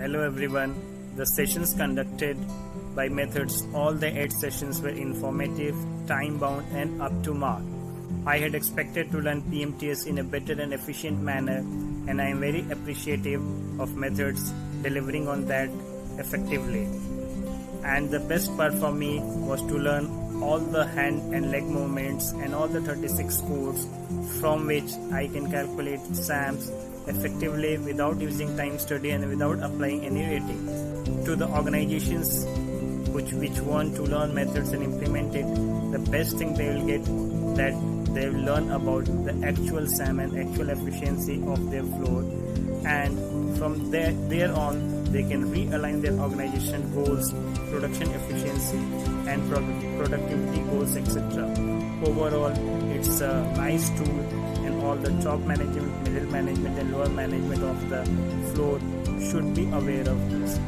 Hello everyone. The sessions conducted by methods, all the 8 sessions were informative, time-bound and up to mark. I had expected to learn PMTS in a better and efficient manner, and I am very appreciative of methods delivering on that effectively. And the best part for me was to learn all the hand and leg movements and all the 36 codes from which I can calculate SAMs effectively without using time study and without applying any rating. To the organizations which want to learn methods and implement it, the best thing they will get that they will learn about the actual SAM and actual efficiency of their floor, and from there on they can realign their organization goals, production efficiency and productivity goals, etc. Overall, it's a nice tool, and all the top management, middle management and lower management of the floor should be aware of this.